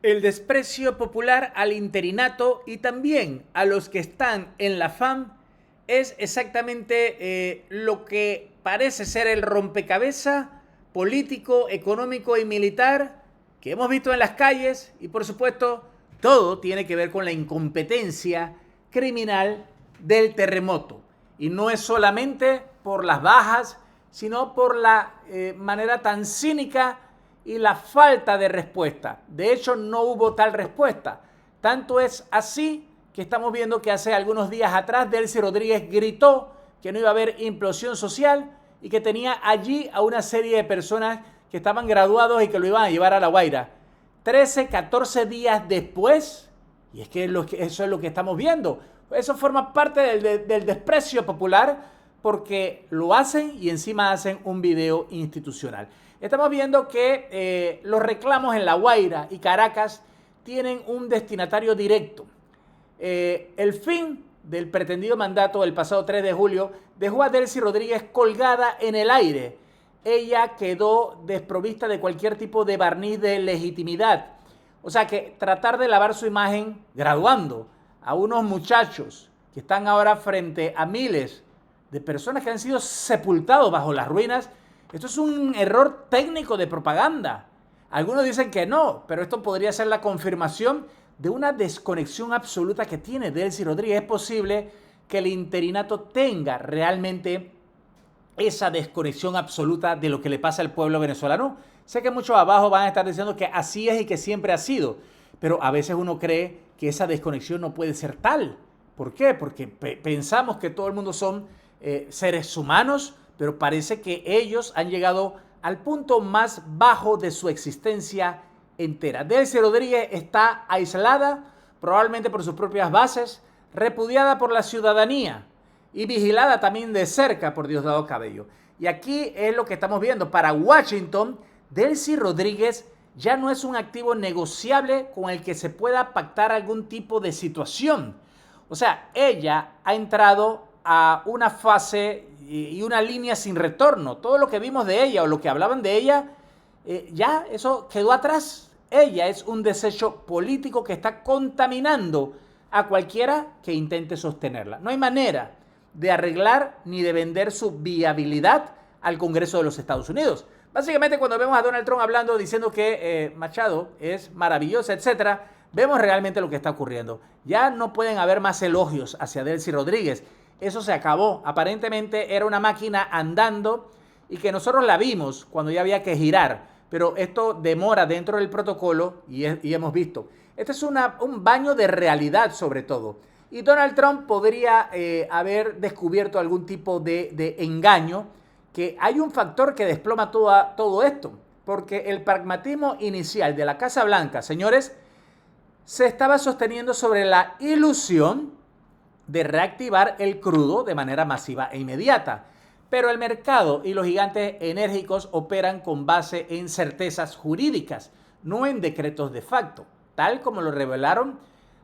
El desprecio popular al interinato y también a los que están en la FAM es exactamente lo que parece ser el rompecabezas político, económico y militar que hemos visto en las calles, y por supuesto todo tiene que ver con la incompetencia criminal del terremoto. Y no es solamente por las bajas, sino por la manera tan cínica y la falta de respuesta. De hecho, no hubo tal respuesta. Tanto es así que estamos viendo que hace algunos días atrás Delcy Rodríguez gritó que no iba a haber implosión social y que tenía allí a una serie de personas que estaban graduados y que lo iban a llevar a La Guaira. 13, 14 días después, y es que eso es lo que estamos viendo. Eso forma parte del desprecio popular porque lo hacen y encima hacen un video institucional. Estamos viendo que los reclamos en La Guaira y Caracas tienen un destinatario directo. El fin del pretendido mandato del pasado 3 de julio dejó a Delcy Rodríguez colgada en el aire. Ella quedó desprovista de cualquier tipo de barniz de legitimidad. O sea que tratar de lavar su imagen graduando a unos muchachos que están ahora frente a miles de personas que han sido sepultados bajo las ruinas, esto es un error técnico de propaganda. Algunos dicen que no, pero esto podría ser la confirmación de una desconexión absoluta que tiene Delcy Rodríguez. Es posible que el interinato tenga realmente esa desconexión absoluta de lo que le pasa al pueblo venezolano. Sé que muchos abajo van a estar diciendo que así es y que siempre ha sido, pero a veces uno cree que esa desconexión no puede ser tal. ¿Por qué? Porque pensamos que todo el mundo son seres humanos, pero parece que ellos han llegado al punto más bajo de su existencia entera. Delcy Rodríguez está aislada, probablemente por sus propias bases, repudiada por la ciudadanía y vigilada también de cerca por Diosdado Cabello. Y aquí es lo que estamos viendo. Para Washington, Delcy Rodríguez ya no es un activo negociable con el que se pueda pactar algún tipo de situación. O sea, ella ha entrado a una fase y una línea sin retorno. Todo lo que vimos de ella o lo que hablaban de ella, ya eso quedó atrás. Ella es un desecho político que está contaminando a cualquiera que intente sostenerla. No hay manera de arreglar ni de vender su viabilidad al Congreso de los Estados Unidos. Básicamente, cuando vemos a Donald Trump hablando, diciendo que Machado es maravillosa, etcétera, vemos realmente lo que está ocurriendo. Ya no pueden haber más elogios hacia Delcy Rodríguez. Eso se acabó. Aparentemente era una máquina andando y que nosotros la vimos cuando ya había que girar. Pero esto demora dentro del protocolo y hemos visto. Este es un baño de realidad sobre todo. Y Donald Trump podría haber descubierto algún tipo de engaño, que hay un factor que desploma todo esto. Porque el pragmatismo inicial de la Casa Blanca, señores, se estaba sosteniendo sobre la ilusión de reactivar el crudo de manera masiva e inmediata. Pero el mercado y los gigantes enérgicos operan con base en certezas jurídicas, no en decretos de facto, tal como lo revelaron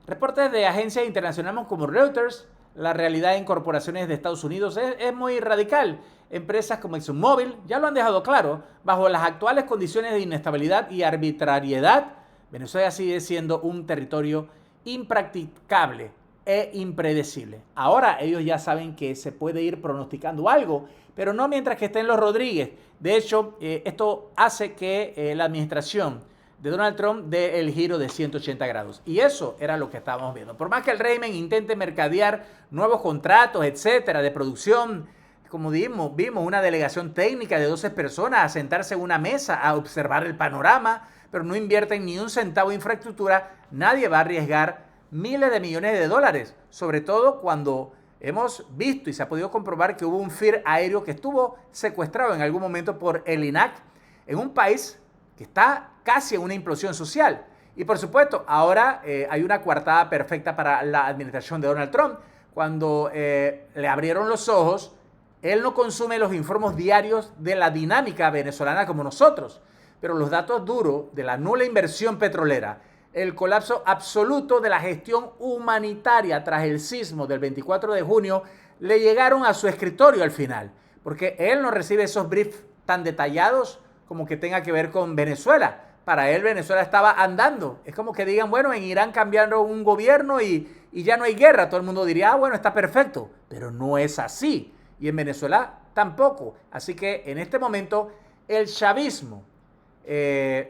reportes de agencias internacionales como Reuters. La realidad en corporaciones de Estados Unidos es muy radical. Empresas como ExxonMobil ya lo han dejado claro. Bajo las actuales condiciones de inestabilidad y arbitrariedad, Venezuela sigue siendo un territorio impracticable e impredecible. Ahora ellos ya saben que se puede ir pronosticando algo, pero no mientras que estén los Rodríguez. De hecho, esto hace que la administración de Donald Trump dé el giro de 180 grados. Y eso era lo que estábamos viendo. Por más que el régimen intente mercadear nuevos contratos, etcétera, de producción, como vimos una delegación técnica de 12 personas a sentarse en una mesa a observar el panorama, pero no invierten ni un centavo de infraestructura, nadie va a arriesgar miles de millones de dólares, sobre todo cuando hemos visto y se ha podido comprobar que hubo un FIR aéreo que estuvo secuestrado en algún momento por el INAC en un país que está casi en una implosión social. Y por supuesto, ahora hay una coartada perfecta para la administración de Donald Trump. Cuando le abrieron los ojos, él no consume los informes diarios de la dinámica venezolana como nosotros, pero los datos duros de la nula inversión petrolera, el colapso absoluto de la gestión humanitaria tras el sismo del 24 de junio, le llegaron a su escritorio al final, porque él no recibe esos briefs tan detallados como que tenga que ver con Venezuela, para él Venezuela estaba andando. Es como que digan, bueno, en Irán cambiaron un gobierno y ya no hay guerra. Todo el mundo diría, bueno, está perfecto. Pero no es así. Y en Venezuela tampoco. Así que en este momento el chavismo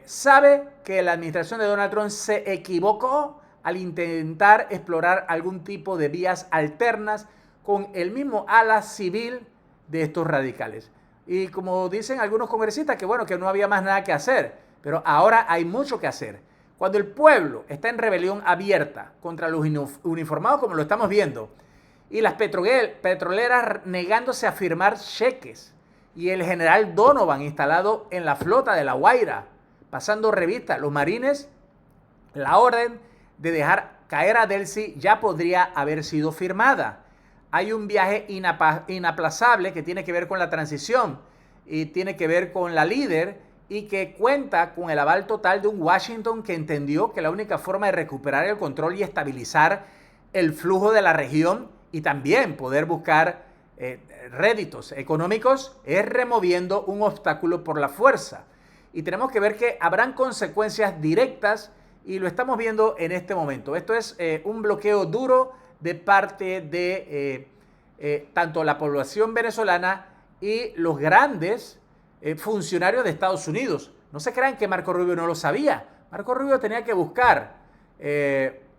sabe que la administración de Donald Trump se equivocó al intentar explorar algún tipo de vías alternas con el mismo ala civil de estos radicales. Y como dicen algunos congresistas, que bueno, que no había más nada que hacer, pero ahora hay mucho que hacer. Cuando el pueblo está en rebelión abierta contra los uniformados, como lo estamos viendo, y las petroleras negándose a firmar cheques, y el general Donovan instalado en la flota de La Guaira, pasando revista, los marines, la orden de dejar caer a Delcy ya podría haber sido firmada. Hay un viaje inaplazable que tiene que ver con la transición y tiene que ver con la líder y que cuenta con el aval total de un Washington que entendió que la única forma de recuperar el control y estabilizar el flujo de la región y también poder buscar réditos económicos es removiendo un obstáculo por la fuerza. Y tenemos que ver que habrán consecuencias directas y lo estamos viendo en este momento. Esto es un bloqueo duro de parte de tanto la población venezolana y los grandes funcionarios de Estados Unidos. No se crean que Marco Rubio no lo sabía. Marco Rubio tenía que buscar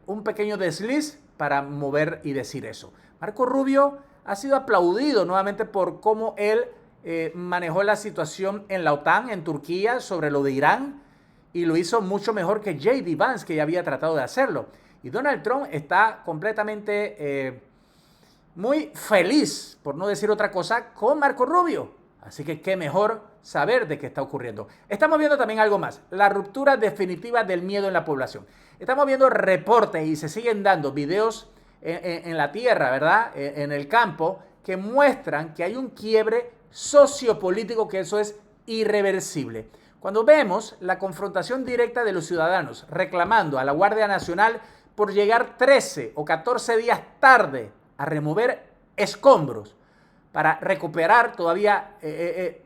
un pequeño desliz para mover y decir eso. Marco Rubio ha sido aplaudido nuevamente por cómo él manejó la situación en la OTAN, en Turquía, sobre lo de Irán, y lo hizo mucho mejor que J.D. Vance, que ya había tratado de hacerlo. Y Donald Trump está completamente muy feliz, por no decir otra cosa, con Marco Rubio. Así que qué mejor saber de qué está ocurriendo. Estamos viendo también algo más, la ruptura definitiva del miedo en la población. Estamos viendo reportes y se siguen dando videos en la tierra, ¿verdad? En el campo, que muestran que hay un quiebre sociopolítico, que eso es irreversible. Cuando vemos la confrontación directa de los ciudadanos reclamando a la Guardia Nacional por llegar 13 o 14 días tarde a remover escombros para recuperar todavía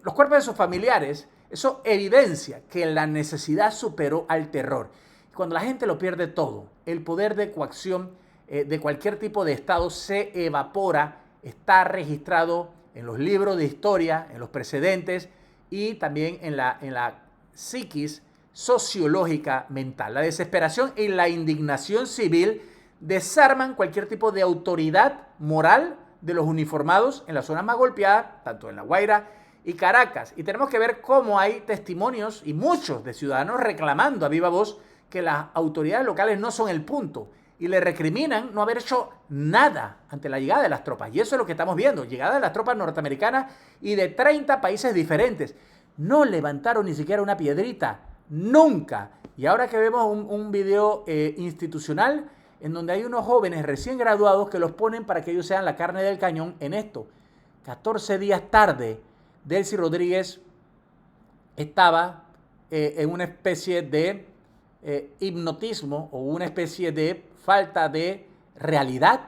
los cuerpos de sus familiares, eso evidencia que la necesidad superó al terror. Cuando la gente lo pierde todo, el poder de coacción de cualquier tipo de Estado se evapora, está registrado en los libros de historia, en los precedentes y también en la psiquis sociológica mental. La desesperación y la indignación civil desarman cualquier tipo de autoridad moral de los uniformados en las zonas más golpeadas, tanto en La Guaira y Caracas. Y tenemos que ver cómo hay testimonios y muchos de ciudadanos reclamando a viva voz que las autoridades locales no son el punto y le recriminan no haber hecho nada ante la llegada de las tropas. Y eso es lo que estamos viendo, llegada de las tropas norteamericanas y de 30 países diferentes. No levantaron ni siquiera una piedrita, nunca. Y ahora que vemos un video institucional en donde hay unos jóvenes recién graduados que los ponen para que ellos sean la carne del cañón en esto. 14 días tarde, Delcy Rodríguez estaba en una especie de hipnotismo o una especie de falta de realidad.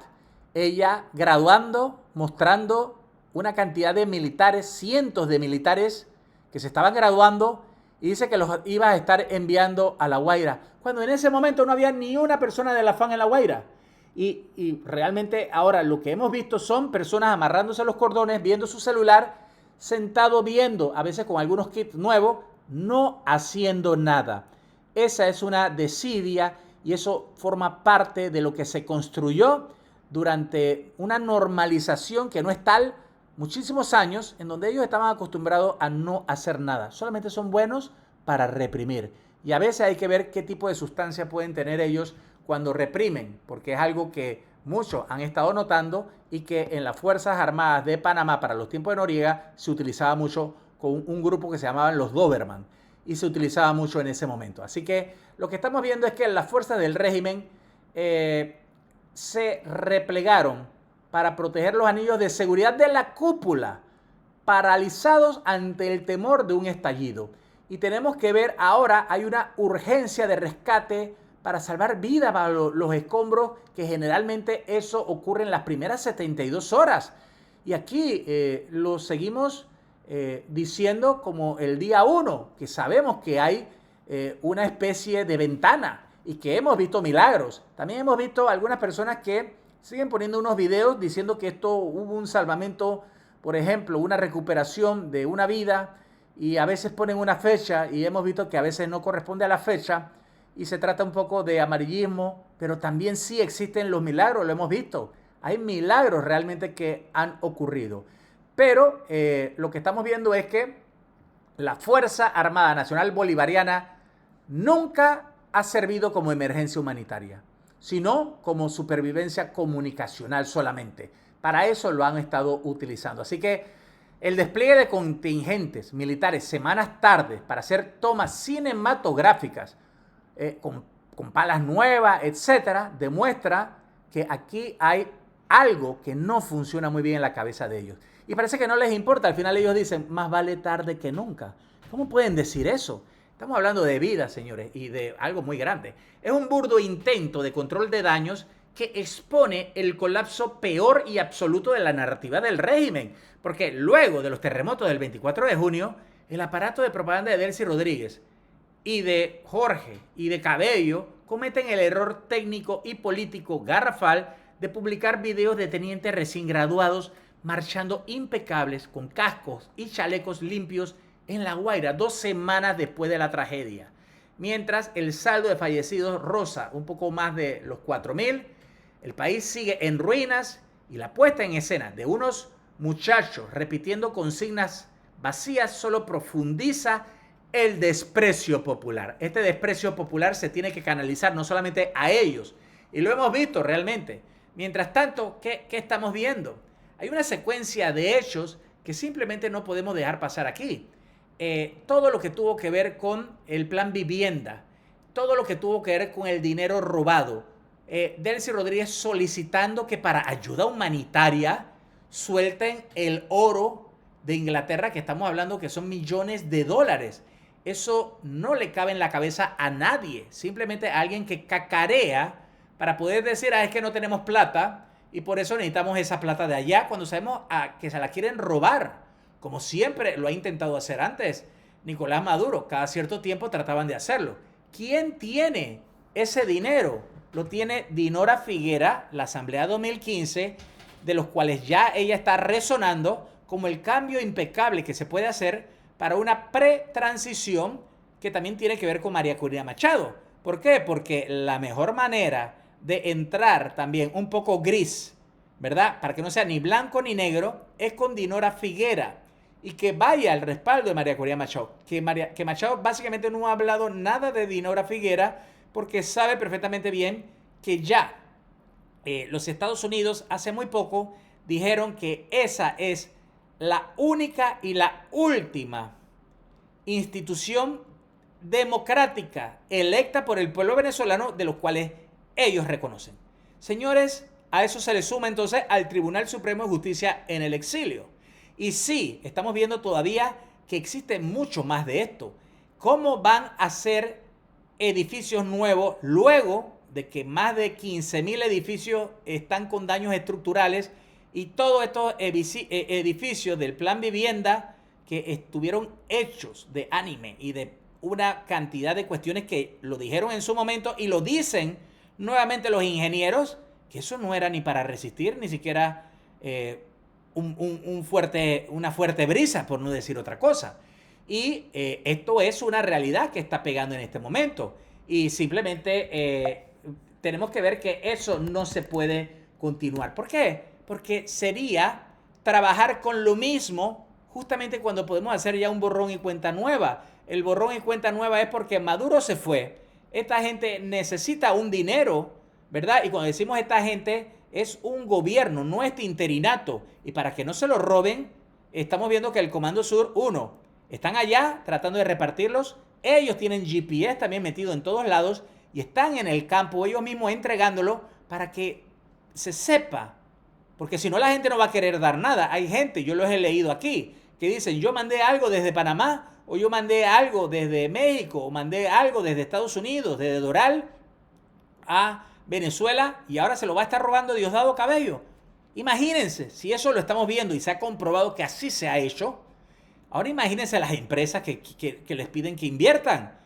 Ella graduando, mostrando una cantidad de militares, cientos de militares que se estaban graduando y dice que los iba a estar enviando a La Guaira, cuando en ese momento no había ni una persona de la FAN en La Guaira. Y realmente ahora lo que hemos visto son personas amarrándose los cordones, viendo su celular, sentado viendo, a veces con algunos kits nuevos, no haciendo nada. Esa es una desidia y eso forma parte de lo que se construyó durante una normalización que no es tal, muchísimos años, en donde ellos estaban acostumbrados a no hacer nada. Solamente son buenos para reprimir. Y a veces hay que ver qué tipo de sustancia pueden tener ellos cuando reprimen, porque es algo que muchos han estado notando y que en las Fuerzas Armadas de Panamá para los tiempos de Noriega se utilizaba mucho con un grupo que se llamaban los Doberman y se utilizaba mucho en ese momento. Así que lo que estamos viendo es que las fuerzas del régimen se replegaron para proteger los anillos de seguridad de la cúpula, paralizados ante el temor de un estallido. Y tenemos que ver ahora, hay una urgencia de rescate para salvar vidas para los escombros, que generalmente eso ocurre en las primeras 72 horas. Y aquí lo seguimos diciendo como el día 1, que sabemos que hay una especie de ventana y que hemos visto milagros. También hemos visto algunas personas que siguen poniendo unos videos diciendo que esto hubo un salvamento, por ejemplo, una recuperación de una vida, y a veces ponen una fecha y hemos visto que a veces no corresponde a la fecha y se trata un poco de amarillismo, pero también sí existen los milagros, lo hemos visto. Hay milagros realmente que han ocurrido. Pero lo que estamos viendo es que la Fuerza Armada Nacional Bolivariana nunca ha servido como emergencia humanitaria, sino como supervivencia comunicacional solamente. Para eso lo han estado utilizando. Así que el despliegue de contingentes militares semanas tarde para hacer tomas cinematográficas con palas nuevas, etcétera, demuestra que aquí hay algo que no funciona muy bien en la cabeza de ellos. Y parece que no les importa. Al final ellos dicen, más vale tarde que nunca. ¿Cómo pueden decir eso? Estamos hablando de vidas, señores, y de algo muy grande. Es un burdo intento de control de daños que expone el colapso peor y absoluto de la narrativa del régimen. Porque luego de los terremotos del 24 de junio, el aparato de propaganda de Delcy Rodríguez y de Jorge y de Cabello cometen el error técnico y político garrafal de publicar videos de tenientes recién graduados marchando impecables con cascos y chalecos limpios en La Guaira 2 semanas después de la tragedia. Mientras el saldo de fallecidos roza un poco más de los 4.000, el país sigue en ruinas y la puesta en escena de unos muchachos repitiendo consignas vacías solo profundiza el desprecio popular. Este desprecio popular se tiene que canalizar no solamente a ellos, y lo hemos visto realmente. Mientras tanto, ¿qué estamos viendo? Hay una secuencia de hechos que simplemente no podemos dejar pasar aquí. Todo lo que tuvo que ver con el plan vivienda, todo lo que tuvo que ver con el dinero robado, Delcy Rodríguez solicitando que para ayuda humanitaria suelten el oro de Inglaterra, que estamos hablando que son millones de dólares. Eso no le cabe en la cabeza a nadie, simplemente a alguien que cacarea para poder decir, es que no tenemos plata y por eso necesitamos esa plata de allá, cuando sabemos que se la quieren robar, como siempre lo ha intentado hacer antes Nicolás Maduro. Cada cierto tiempo trataban de hacerlo. ¿Quién tiene ese dinero? Lo tiene Dinora Figuera, la Asamblea 2015, de los cuales ya ella está resonando como el cambio impecable que se puede hacer para una pretransición que también tiene que ver con María Corina Machado. ¿Por qué? Porque la mejor manera de entrar también un poco gris, ¿verdad? Para que no sea ni blanco ni negro, es con Dinora Figuera y que vaya al respaldo de María Corina Machado. Que Machado básicamente no ha hablado nada de Dinora Figuera porque sabe perfectamente bien que ya los Estados Unidos hace muy poco dijeron que esa es la única y la última institución democrática electa por el pueblo venezolano de los cuales ellos reconocen. Señores, a eso se le suma entonces al Tribunal Supremo de Justicia en el exilio. Y sí, estamos viendo todavía que existe mucho más de esto. ¿Cómo van a ser edificios nuevos luego de que más de 15.000 edificios están con daños estructurales y todos estos edificios del plan vivienda que estuvieron hechos de anime y de una cantidad de cuestiones que lo dijeron en su momento y lo dicen nuevamente los ingenieros, que eso no era ni para resistir ni siquiera una fuerte brisa, por no decir otra cosa. Y esto es una realidad que está pegando en este momento. Y simplemente tenemos que ver que eso no se puede continuar. ¿Por qué? Porque sería trabajar con lo mismo justamente cuando podemos hacer ya un borrón y cuenta nueva. El borrón y cuenta nueva es porque Maduro se fue. Esta gente necesita un dinero, ¿verdad? Y cuando decimos esta gente, es un gobierno, no este interinato. Y para que no se lo roben, estamos viendo que el Comando Sur, están allá tratando de repartirlos. Ellos tienen GPS también metido en todos lados y están en el campo ellos mismos entregándolo para que se sepa. Porque si no, la gente no va a querer dar nada. Hay gente, yo los he leído aquí, que dicen, yo mandé algo desde Panamá, o yo mandé algo desde México, o mandé algo desde Estados Unidos, desde Doral a Venezuela, y ahora se lo va a estar robando Diosdado Cabello. Imagínense, si eso lo estamos viendo y se ha comprobado que así se ha hecho, ahora imagínense las empresas que les piden que inviertan.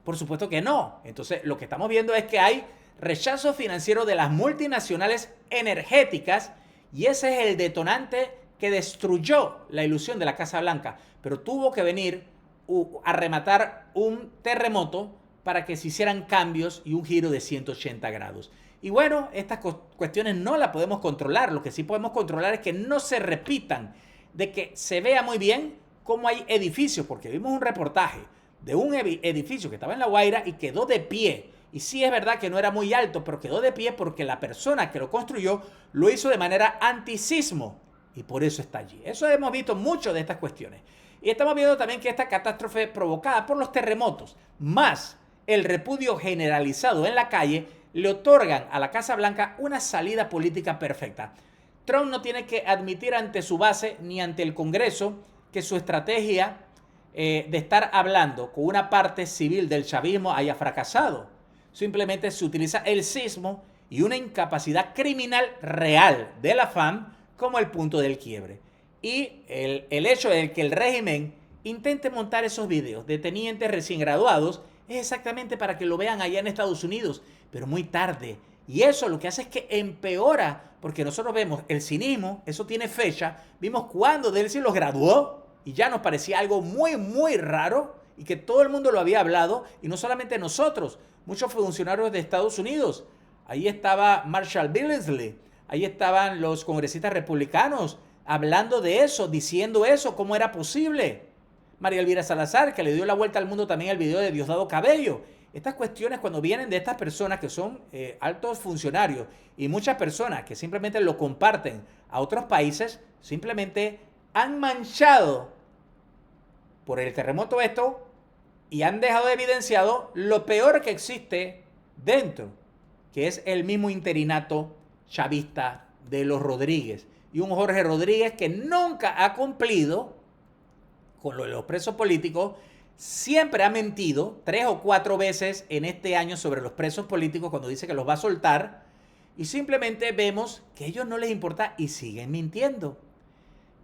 Por supuesto que no. Entonces, lo que estamos viendo es que hay rechazo financiero de las multinacionales energéticas y ese es el detonante que destruyó la ilusión de la Casa Blanca. Pero tuvo que venir a rematar un terremoto para que se hicieran cambios y un giro de 180 grados. Y bueno, estas cuestiones no las podemos controlar. Lo que sí podemos controlar es que no se repitan, de que se vea muy bien cómo hay edificios, porque vimos un reportaje de un edificio que estaba en La Guaira y quedó de pie. Y sí es verdad que no era muy alto, pero quedó de pie porque la persona que lo construyó lo hizo de manera antisismo. Y por eso está allí. Eso hemos visto mucho de estas cuestiones. Y estamos viendo también que esta catástrofe provocada por los terremotos, más el repudio generalizado en la calle, le otorgan a la Casa Blanca una salida política perfecta. Trump no tiene que admitir ante su base ni ante el Congreso que su estrategia de estar hablando con una parte civil del chavismo haya fracasado. Simplemente se utiliza el sismo y una incapacidad criminal real de la FAM como el punto del quiebre. Y el hecho de que el régimen intente montar esos videos de tenientes recién graduados es exactamente para que lo vean allá en Estados Unidos, pero muy tarde. Y eso lo que hace es que empeora, porque nosotros vemos el cinismo, eso tiene fecha, vimos cuando Delcy los graduó y ya nos parecía algo muy, muy raro y que todo el mundo lo había hablado, y no solamente nosotros, muchos funcionarios de Estados Unidos. Ahí estaba Marshall Billingsley, ahí estaban los congresistas republicanos hablando de eso, diciendo eso, cómo era posible. María Elvira Salazar, que le dio la vuelta al mundo también el video de Diosdado Cabello. Estas cuestiones cuando vienen de estas personas que son altos funcionarios y muchas personas que simplemente lo comparten a otros países, simplemente han manchado por el terremoto esto y han dejado evidenciado lo peor que existe dentro, que es el mismo interinato chavista de los Rodríguez. Y un Jorge Rodríguez que nunca ha cumplido con lo de los presos políticos, siempre ha mentido 3 o 4 veces en este año sobre los presos políticos cuando dice que los va a soltar, y simplemente vemos que a ellos no les importa y siguen mintiendo.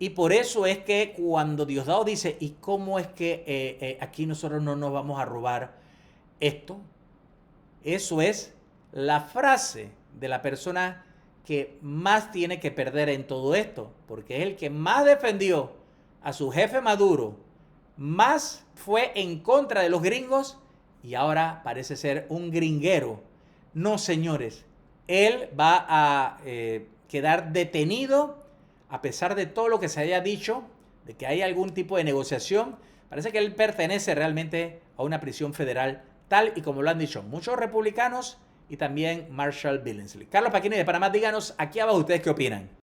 Y por eso es que cuando Diosdado dice, ¿y cómo es que aquí nosotros no nos vamos a robar esto? Eso es la frase de la persona que más tiene que perder en todo esto, porque es el que más defendió a su jefe Maduro, más fue en contra de los gringos y ahora parece ser un gringuero. No, señores, él va a quedar detenido a pesar de todo lo que se haya dicho, de que hay algún tipo de negociación. Parece que él pertenece realmente a una prisión federal, tal y como lo han dicho muchos republicanos y también Marshall Billingsley. Carlos Paquini de Panamá, díganos aquí abajo ustedes qué opinan.